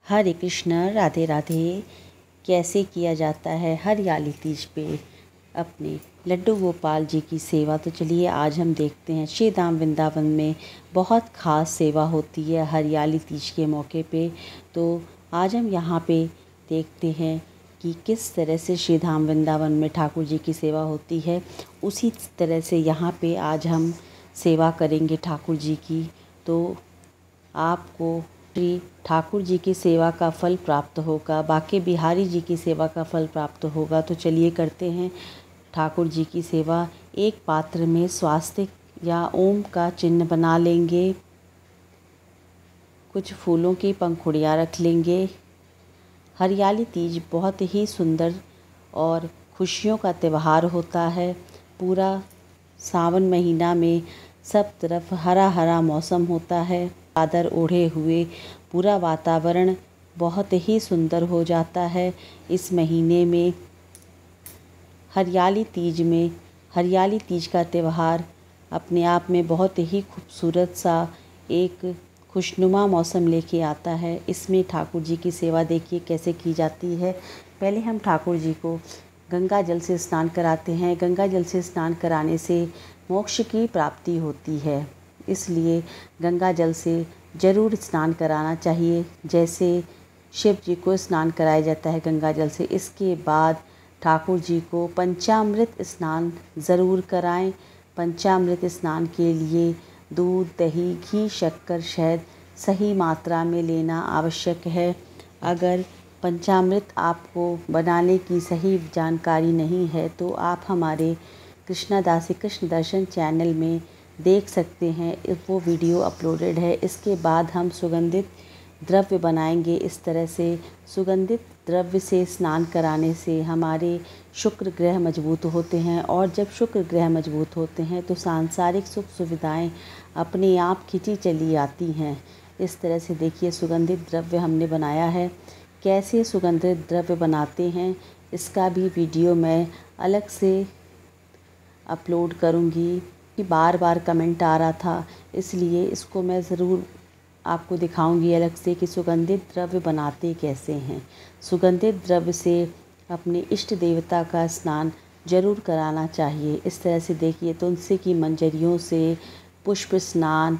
हरे कृष्ण, राधे राधे। कैसे किया जाता है हरियाली तीज पे अपने लड्डू गोपाल जी की सेवा। तो चलिए आज हम देखते हैं। श्री धाम वृंदावन में बहुत ख़ास सेवा होती है हरियाली तीज के मौके पे। तो आज हम यहाँ पे देखते हैं कि किस तरह से श्री धाम वृंदावन में ठाकुर जी की सेवा होती है। उसी तरह से यहाँ पे आज हम सेवा करेंगे ठाकुर जी की। तो आपको श्री ठाकुर जी की सेवा का फल प्राप्त होगा, बाके बिहारी जी की सेवा का फल प्राप्त होगा। तो चलिए करते हैं ठाकुर जी की सेवा। एक पात्र में स्वास्तिक या ओम का चिन्ह बना लेंगे। कुछ फूलों की पंखुड़ियाँ रख लेंगे। हरियाली तीज बहुत ही सुंदर और खुशियों का त्यौहार होता है। पूरा सावन महीना में सब तरफ हरा हरा मौसम होता है। चादर ओढ़े हुए पूरा वातावरण बहुत ही सुंदर हो जाता है। इस महीने में हरियाली तीज का त्यौहार अपने आप में बहुत ही खूबसूरत सा एक खुशनुमा मौसम लेके आता है। इसमें ठाकुर जी की सेवा देखिए कैसे की जाती है। पहले हम ठाकुर जी को गंगा जल से स्नान कराते हैं। गंगा जल से स्नान कराने से मोक्ष की प्राप्ति होती है, इसलिए गंगा जल से ज़रूर स्नान कराना चाहिए। जैसे शिव जी को स्नान कराया जाता है गंगा जल से, इसके बाद ठाकुर जी को पंचामृत स्नान ज़रूर कराएं। पंचामृत स्नान के लिए दूध, दही, घी, शक्कर, शहद सही मात्रा में लेना आवश्यक है। अगर पंचामृत आपको बनाने की सही जानकारी नहीं है तो आप हमारे कृष्णदासी कृष्ण दर्शन चैनल में देख सकते हैं, वो वीडियो अपलोडेड है। इसके बाद हम सुगंधित द्रव्य बनाएंगे। इस तरह से सुगंधित द्रव्य से स्नान कराने से हमारे शुक्र ग्रह मजबूत होते हैं, और जब शुक्र ग्रह मजबूत होते हैं तो सांसारिक सुख सुविधाएं अपने आप खिंची चली आती हैं। इस तरह से देखिए सुगंधित द्रव्य हमने बनाया है। कैसे सुगंधित द्रव्य बनाते हैं इसका भी वीडियो मैं अलग से अपलोड करूँगी। कि बार बार कमेंट आ रहा था, इसलिए इसको मैं ज़रूर आपको दिखाऊंगी अलग से कि सुगंधित द्रव्य बनाते कैसे हैं। सुगंधित द्रव्य से अपने इष्ट देवता का स्नान जरूर कराना चाहिए। इस तरह से देखिए तुलसी की मंजरियों से पुष्प स्नान,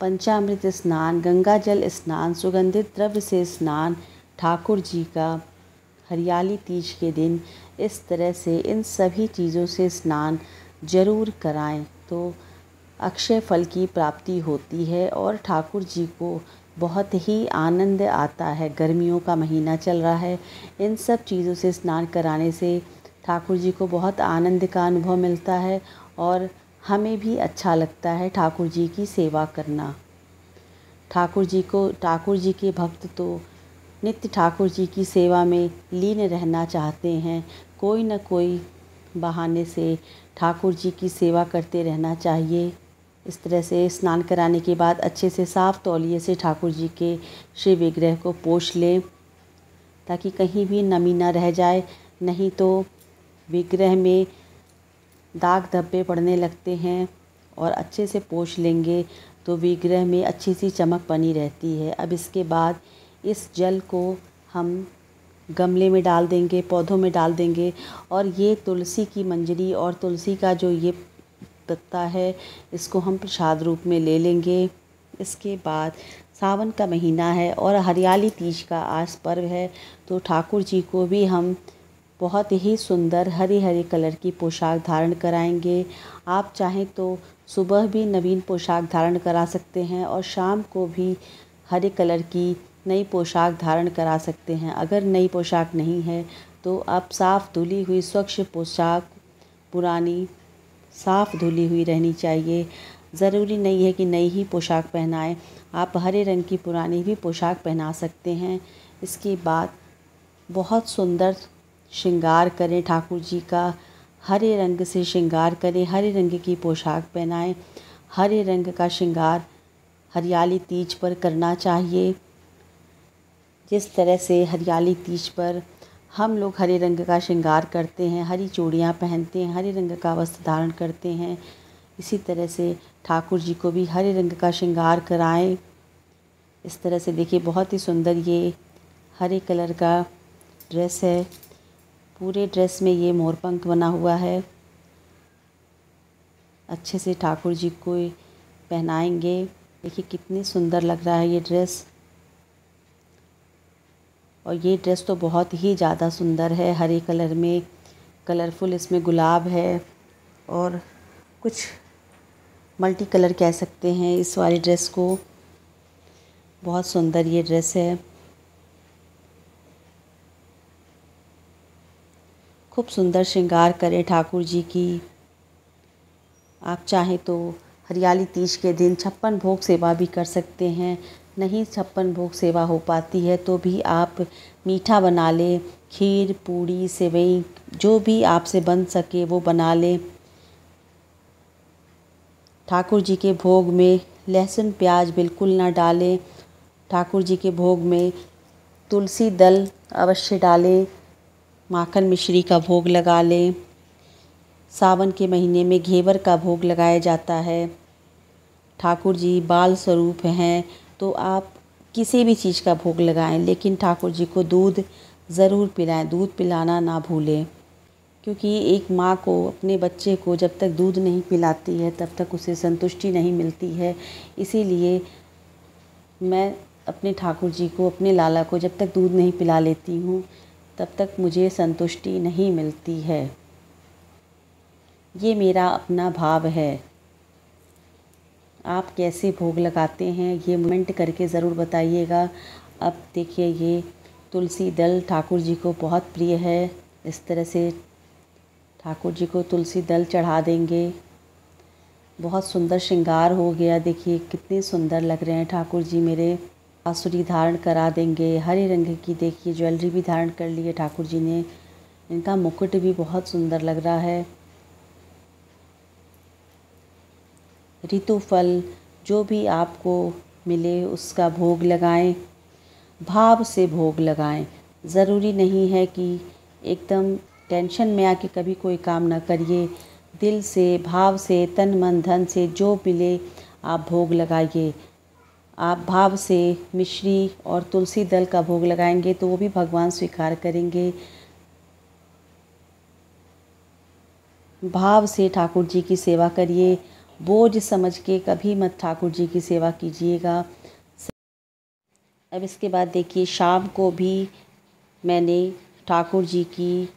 पंचामृत स्नान, गंगा जल स्नान, सुगंधित द्रव्य से स्नान ठाकुर जी का हरियाली तीज के दिन इस तरह से इन सभी चीज़ों से स्नान जरूर कराएं तो अक्षय फल की प्राप्ति होती है और ठाकुर जी को बहुत ही आनंद आता है। गर्मियों का महीना चल रहा है, इन सब चीज़ों से स्नान कराने से ठाकुर जी को बहुत आनंद का अनुभव मिलता है और हमें भी अच्छा लगता है ठाकुर जी की सेवा करना। ठाकुर जी के भक्त तो नित्य ठाकुर जी की सेवा में लीन रहना चाहते हैं। कोई न कोई बहाने से ठाकुर जी की सेवा करते रहना चाहिए। इस तरह से स्नान कराने के बाद अच्छे से साफ़ तौलिए से ठाकुर जी के श्री विग्रह को पोंछ लें, ताकि कहीं भी नमी ना रह जाए, नहीं तो विग्रह में दाग धब्बे पड़ने लगते हैं। और अच्छे से पोंछ लेंगे तो विग्रह में अच्छी सी चमक बनी रहती है। अब इसके बाद इस जल को हम गमले में डाल देंगे, पौधों में डाल देंगे, और ये तुलसी की मंजरी और तुलसी का जो ये पत्ता है इसको हम प्रसाद रूप में ले लेंगे। इसके बाद सावन का महीना है और हरियाली तीज का आज पर्व है, तो ठाकुर जी को भी हम बहुत ही सुंदर हरे हरे कलर की पोशाक धारण कराएंगे। आप चाहें तो सुबह भी नवीन पोशाक धारण करा सकते हैं और शाम को भी हरे कलर की नई पोशाक धारण करा सकते हैं। अगर नई पोशाक नहीं है तो आप साफ़ धुली हुई स्वच्छ पोशाक, पुरानी साफ़ धुली हुई रहनी चाहिए। ज़रूरी नहीं है कि नई ही पोशाक पहनाएं, आप हरे रंग की पुरानी भी पोशाक पहना सकते हैं। इसके बाद बहुत सुंदर श्रृंगार करें ठाकुर जी का, हरे रंग से श्रृंगार करें, हरे रंग की पोशाक पहनाएं। हरे रंग का श्रृंगार हरियाली तीज पर करना चाहिए। जिस तरह से हरियाली तीज पर हम लोग हरे रंग का श्रृंगार करते हैं, हरी चूड़ियाँ पहनते हैं, हरे रंग का वस्त्र धारण करते हैं, इसी तरह से ठाकुर जी को भी हरे रंग का श्रृंगार कराएं। इस तरह से देखिए बहुत ही सुंदर ये हरे कलर का ड्रेस है। पूरे ड्रेस में ये मोरपंख बना हुआ है। अच्छे से ठाकुर जी को पहनाएंगे। देखिए कितनी सुंदर लग रहा है ये ड्रेस। और ये ड्रेस तो बहुत ही ज़्यादा सुंदर है, हरे कलर में, कलरफुल इसमें गुलाब है और कुछ मल्टी कलर कह सकते हैं इस वाली ड्रेस को। बहुत सुंदर ये ड्रेस है। खूब सुंदर श्रृंगार करें ठाकुर जी की। आप चाहें तो हरियाली तीज के दिन 56 भोग सेवा भी कर सकते हैं। नहीं 56 भोग सेवा हो पाती है तो भी आप मीठा बना लें, खीर, पूड़ी, सेवई जो भी आपसे बन सके वो बना लें। ठाकुर जी के भोग में लहसुन प्याज बिल्कुल ना डालें। ठाकुर जी के भोग में तुलसी दल अवश्य डालें। माखन मिश्री का भोग लगा लें। सावन के महीने में घेवर का भोग लगाया जाता है। ठाकुर जी बाल स्वरूप हैं तो आप किसी भी चीज़ का भोग लगाएं, लेकिन ठाकुर जी को दूध ज़रूर पिलाएं। दूध पिलाना ना भूलें, क्योंकि एक माँ को अपने बच्चे को जब तक दूध नहीं पिलाती है तब तक उसे संतुष्टि नहीं मिलती है। इसीलिए मैं अपने ठाकुर जी को, अपने लाला को जब तक दूध नहीं पिला लेती हूँ तब तक मुझे संतुष्टि नहीं मिलती है। ये मेरा अपना भाव है। आप कैसे भोग लगाते हैं ये कमेंट करके ज़रूर बताइएगा। अब देखिए ये तुलसी दल ठाकुर जी को बहुत प्रिय है। इस तरह से ठाकुर जी को तुलसी दल चढ़ा देंगे। बहुत सुंदर श्रृंगार हो गया। देखिए कितने सुंदर लग रहे हैं ठाकुर जी मेरे। बांसुरी धारण करा देंगे। हरे रंग की देखिए ज्वेलरी भी धारण कर ली है ठाकुर जी ने। इनका मुकुट भी बहुत सुंदर लग रहा है। ऋतु फल जो भी आपको मिले उसका भोग लगाएं। भाव से भोग लगाएं। ज़रूरी नहीं है कि एकदम टेंशन में आके कभी कोई काम ना करिए। दिल से, भाव से, तन मन धन से जो मिले आप भोग लगाइए। आप भाव से मिश्री और तुलसी दल का भोग लगाएंगे तो वो भी भगवान स्वीकार करेंगे। भाव से ठाकुर जी की सेवा करिए। बोझ समझ के कभी मत ठाकुर जी की सेवा कीजिएगा। अब इसके बाद देखिए शाम को भी मैंने ठाकुर जी की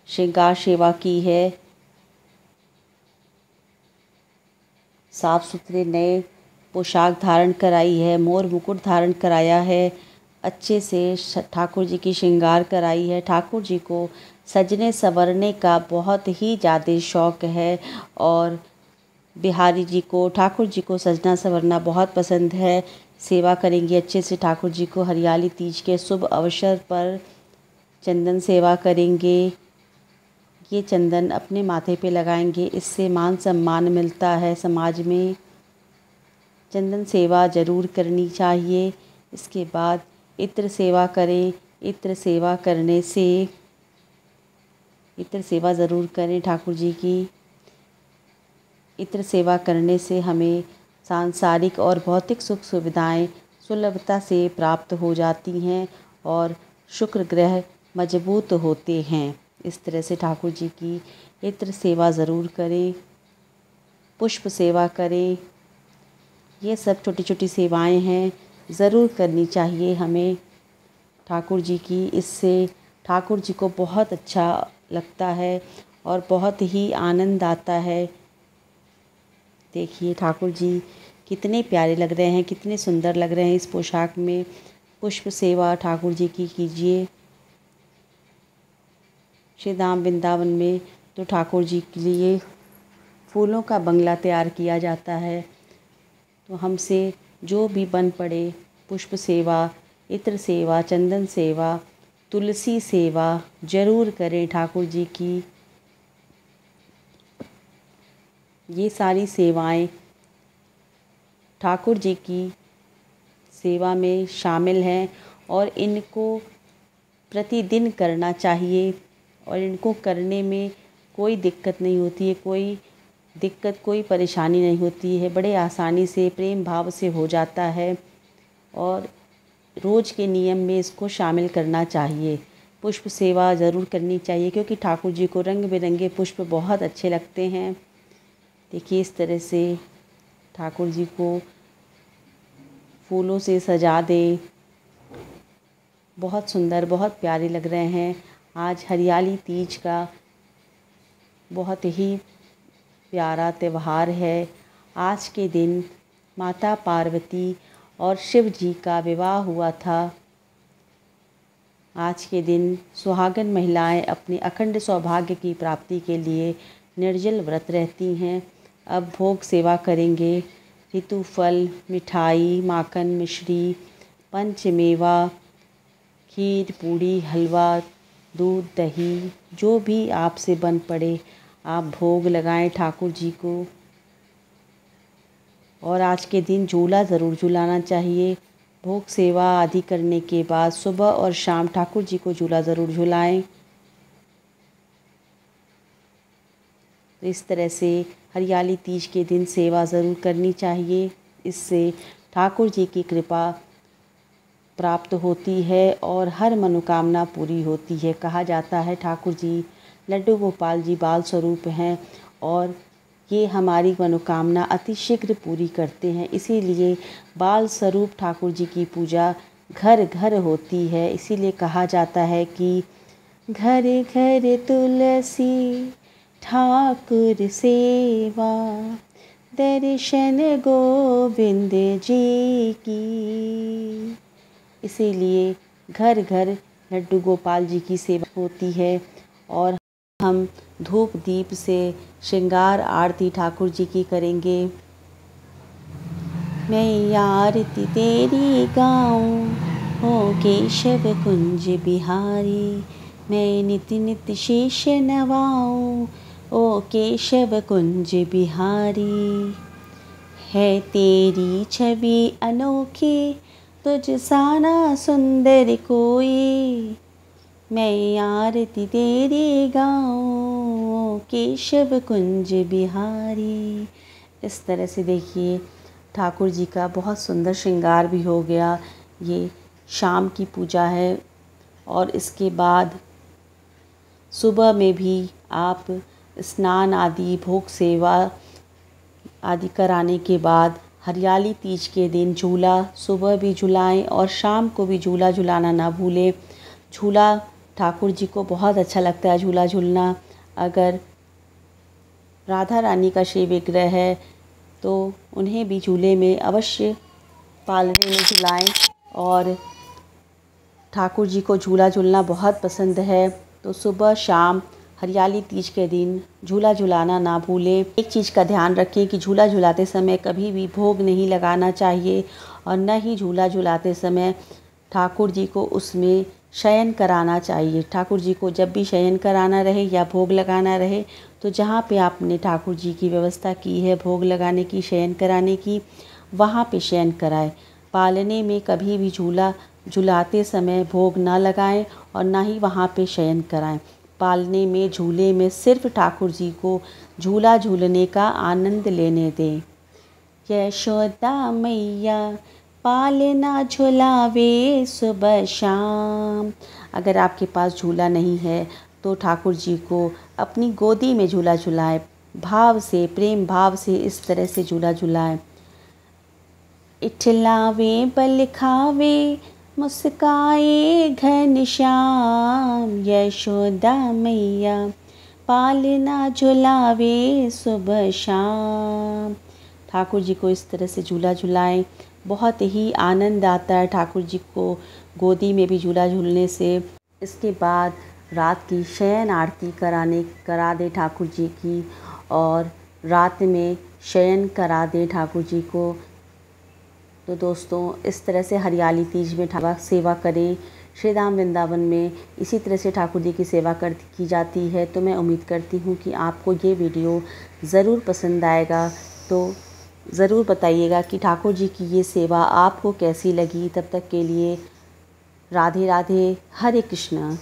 श्रृंगार सेवा की है। साफ़ सुथरे नए पोशाक धारण कराई है, मोर मुकुट धारण कराया है, अच्छे से ठाकुर जी की श्रृंगार कराई है। ठाकुर जी को सजने संवरने का बहुत ही ज़्यादा शौक़ है और बिहारी जी को, ठाकुर जी को सजना संवरना बहुत पसंद है। सेवा करेंगे अच्छे से ठाकुर जी को। हरियाली तीज के शुभ अवसर पर चंदन सेवा करेंगे। ये चंदन अपने माथे पे लगाएंगे, इससे मान सम्मान मिलता है समाज में। चंदन सेवा ज़रूर करनी चाहिए। इसके बाद इत्र सेवा करें। इत्र सेवा करने से, इत्र सेवा ज़रूर करें ठाकुर जी की। इत्र सेवा करने से हमें सांसारिक और भौतिक सुख सुविधाएं सुलभता से प्राप्त हो जाती हैं और शुक्र ग्रह मजबूत होते हैं। इस तरह से ठाकुर जी की इत्र सेवा ज़रूर करें। पुष्प सेवा करें। ये सब छोटी छोटी सेवाएं हैं, ज़रूर करनी चाहिए हमें ठाकुर जी की। इससे ठाकुर जी को बहुत अच्छा लगता है और बहुत ही आनंद आता है। देखिए ठाकुर जी कितने प्यारे लग रहे हैं, कितने सुंदर लग रहे हैं इस पोशाक में। पुष्प सेवा ठाकुर जी की कीजिए। श्री धाम वृंदावन में तो ठाकुर जी के लिए फूलों का बंगला तैयार किया जाता है। तो हमसे जो भी बन पड़े, पुष्प सेवा, इत्र सेवा, चंदन सेवा, तुलसी सेवा ज़रूर करें ठाकुर जी की। ये सारी सेवाएं ठाकुर जी की सेवा में शामिल हैं और इनको प्रतिदिन करना चाहिए और इनको करने में कोई दिक्कत नहीं होती है। कोई दिक्कत, कोई परेशानी नहीं होती है। बड़े आसानी से, प्रेम भाव से हो जाता है। और रोज़ के नियम में इसको शामिल करना चाहिए। पुष्प सेवा ज़रूर करनी चाहिए क्योंकि ठाकुर जी को रंग बिरंगे पुष्प बहुत अच्छे लगते हैं। देखिए इस तरह से ठाकुर जी को फूलों से सजा दें, बहुत सुंदर, बहुत प्यारे लग रहे हैं। आज हरियाली तीज का बहुत ही प्यारा त्यौहार है। आज के दिन माता पार्वती और शिव जी का विवाह हुआ था। आज के दिन सुहागन महिलाएं अपने अखंड सौभाग्य की प्राप्ति के लिए निर्जल व्रत रहती हैं। अब भोग सेवा करेंगे। ऋतु फल, मिठाई, माखन, मिश्री, पंचमेवा, खीर, पूड़ी, हलवा, दूध, दही, जो भी आपसे बन पड़े आप भोग लगाएं ठाकुर जी को। और आज के दिन झूला ज़रूर झुलाना चाहिए। भोग सेवा आदि करने के बाद सुबह और शाम ठाकुर जी को झूला ज़रूर झुलाएं। तो इस तरह से हरियाली तीज के दिन सेवा ज़रूर करनी चाहिए। इससे ठाकुर जी की कृपा प्राप्त होती है और हर मनोकामना पूरी होती है। कहा जाता है ठाकुर जी लड्डू गोपाल जी बाल स्वरूप हैं और ये हमारी मनोकामना अतिशीघ्र पूरी करते हैं। इसीलिए बाल स्वरूप ठाकुर जी की पूजा घर घर होती है। इसीलिए कहा जाता है कि घर घर तुलसी ठाकुर सेवा, दर्शन गोविंद जी की। इसीलिए घर घर लड्डू गोपाल जी की सेवा होती है और हम धूप दीप से श्रृंगार आरती ठाकुर जी की करेंगे। मैं आरती तेरी गाऊं हो केशव कुंज बिहारी, मैं नित्य नित्य शीश नवाऊं ओ केशव कुंज बिहारी। है तेरी छवि अनोखी तुझ सा ना सुंदर कोई, मैं आरती तेरी गाऊं केशव कुंज बिहारी। इस तरह से देखिए ठाकुर जी का बहुत सुंदर श्रृंगार भी हो गया। ये शाम की पूजा है और इसके बाद सुबह में भी आप स्नान आदि भोग सेवा आदि कराने के बाद हरियाली तीज के दिन झूला सुबह भी झुलाएं और शाम को भी झूला झुलाना ना भूलें। झूला ठाकुर जी को बहुत अच्छा लगता है झूला झूलना। अगर राधा रानी का श्री विग्रह है तो उन्हें भी झूले में अवश्य पालने में झुलाएं। और ठाकुर जी को झूला झूलना बहुत पसंद है तो सुबह शाम हरियाली तीज के दिन झूला झुलाना ना भूलें। एक चीज़ का ध्यान रखें कि झूला झुलाते समय कभी भी भोग नहीं लगाना चाहिए और न ही झूला झुलाते समय ठाकुर जी को उसमें शयन कराना चाहिए। ठाकुर जी को जब भी शयन कराना रहे या भोग लगाना रहे तो जहाँ पे आपने ठाकुर जी की व्यवस्था की है भोग लगाने की, शयन कराने की, वहाँ पे शयन कराएं। पालने में कभी भी झूला झुलाते समय भोग ना लगाएं और ना ही वहाँ पे शयन कराएं। पालने में झूले में सिर्फ ठाकुर जी को झूला झूलने का आनंद लेने दें। यशोदा मैया पालना झुलावे सुबह शाम। अगर आपके पास झूला नहीं है तो ठाकुर जी को अपनी गोदी में झूला झुलाएं। भाव से, प्रेम भाव से इस तरह से झूला झुलाएं। इठलावे बल खावे मुस्काए घनश्याम, यशोदा मैया पालना झुलावे सुबह शाम। ठाकुर जी को इस तरह से झूला झुलाएं। बहुत ही आनंद आता है ठाकुर जी को गोदी में भी झूला झूलने से। इसके बाद रात की शयन आरती करा दें ठाकुर जी की और रात में शयन करा दें ठाकुर जी को। तो दोस्तों इस तरह से हरियाली तीज में ठाकुर सेवा करें। श्री धाम वृंदावन में इसी तरह से ठाकुर जी की सेवा की जाती है। तो मैं उम्मीद करती हूँ कि आपको ये वीडियो ज़रूर पसंद आएगा। तो ज़रूर बताइएगा कि ठाकुर जी की ये सेवा आपको कैसी लगी। तब तक के लिए राधे राधे, हरे कृष्णा।